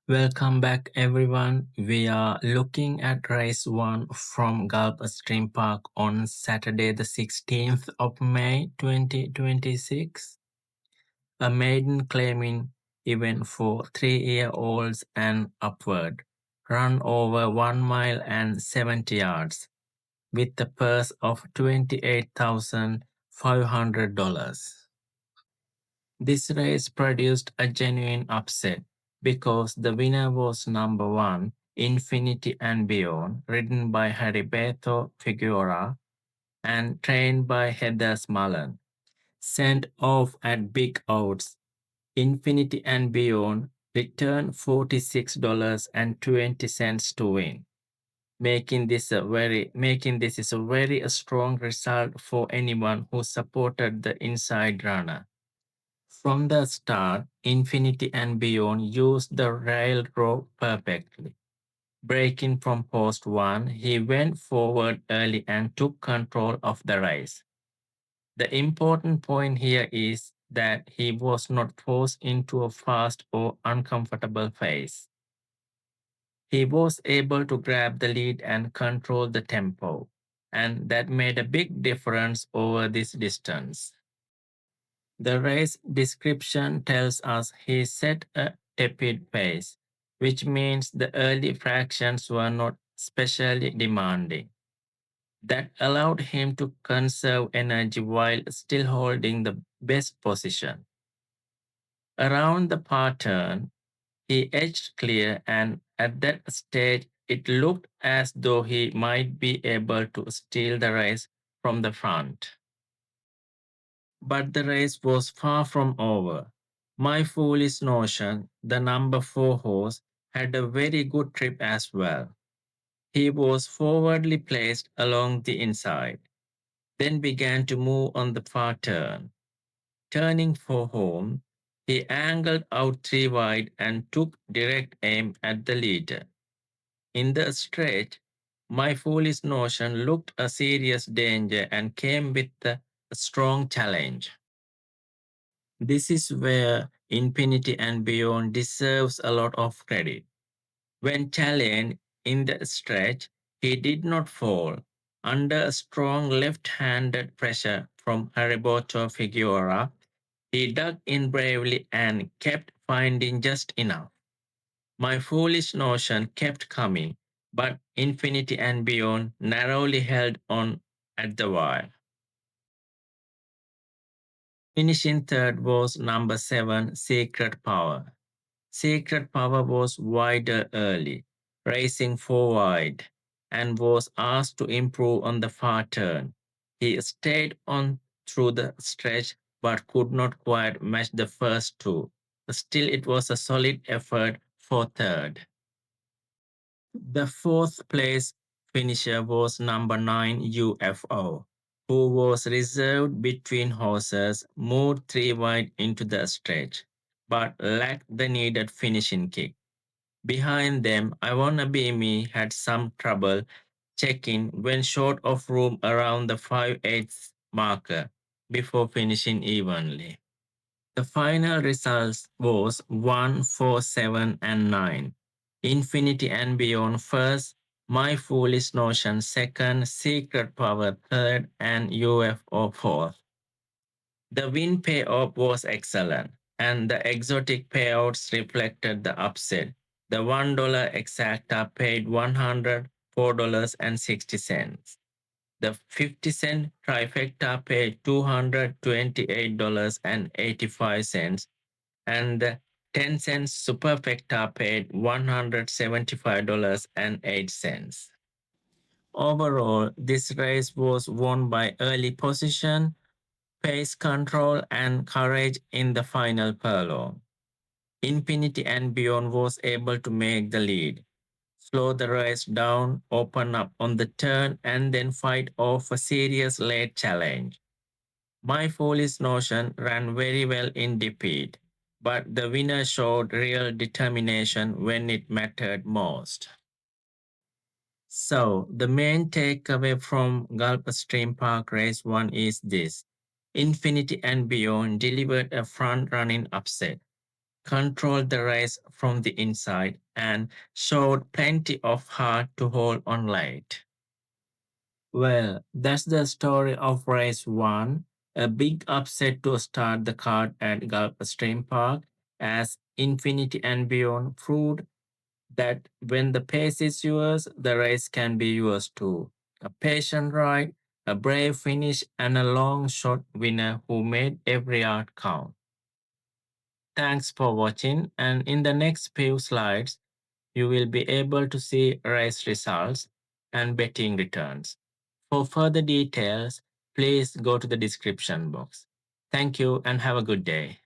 Welcome back, everyone. We are looking at race 1 from Gulfstream Park on Saturday, the 16th of May 2026. A maiden claiming event for 3-year-olds and upward, run over 1 mile and 70 yards, with a purse of $28,500. This race produced a genuine upset because the winner was number 1, Infinity and Beyond, ridden by Heriberto Figueroa and trained by Heather Smullen. Sent off at big odds, Infinity and Beyond returned $46.20 to win, making this is a very strong result for anyone who supported the inside runner. From the start, Infinity and Beyond used the railroad perfectly. Breaking from post 1, he went forward early and took control of the race. The important point here is that he was not forced into a fast or uncomfortable phase. He was able to grab the lead and control the tempo, and that made a big difference over this distance. The race description tells us he set a tepid pace, which means the early fractions were not especially demanding. That allowed him to conserve energy while still holding the best position. Around the par turn, he edged clear, and at that stage, it looked as though he might be able to steal the race from the front. But the race was far from over. My foolish notion, the number 4 horse, had a very good trip as well. He was forwardly placed along the inside, then began to move on the far turn. Turning for home, he angled out 3 wide and took direct aim at the leader. In the stretch, my foolish notion looked a serious danger and came with a strong challenge. This is where Infinity and Beyond deserves a lot of credit. When challenged in the stretch, he did not fall. Under strong left-handed pressure from Heriberto Figueroa, he dug in bravely and kept finding just enough. My foolish notion kept coming, but Infinity and Beyond narrowly held on at the wire. Finishing third was number 7, Secret Power. Secret Power was wider early, racing 4 wide, and was asked to improve on the far turn. He stayed on through the stretch but could not quite match the first two. Still, it was a solid effort for third. The fourth place finisher was number 9 UFO, who was reserved between horses, moved 3 wide into the stretch, but lacked the needed finishing kick. Behind them, I Wanna Be Me had some trouble checking when short of room around the 5/8 marker before finishing evenly. The final results was 1, 4, 7, and 9. Infinity and Beyond first, My Foolish Notion second, Secret Power third, and UFO fourth. The win payoff was excellent, and the exotic payouts reflected the upset. The $1 exacta paid $104.60. The 50-cent trifecta paid $228.85, and the 10-cent superfecta paid $175.08. Overall, this race was won by early position, pace control, and courage in the final furlong. Infinity and Beyond was able to make the lead, slow the race down, open up on the turn, and then fight off a serious late challenge. My foolish notion ran very well in defeat, but the winner showed real determination when it mattered most. So, the main takeaway from Gulfstream Park Race 1 is this: Infinity and Beyond delivered a front running upset, controlled the race from the inside, and showed plenty of heart to hold on late. Well, that's the story of race one, a big upset to start the card at Gulfstream Park, as Infinity and Beyond proved that when the pace is yours, the race can be yours too. A patient ride, a brave finish, and a long shot winner who made every yard count. Thanks for watching, and in the next few slides, you will be able to see race results and betting returns. For further details, please go to the description box. Thank you and have a good day.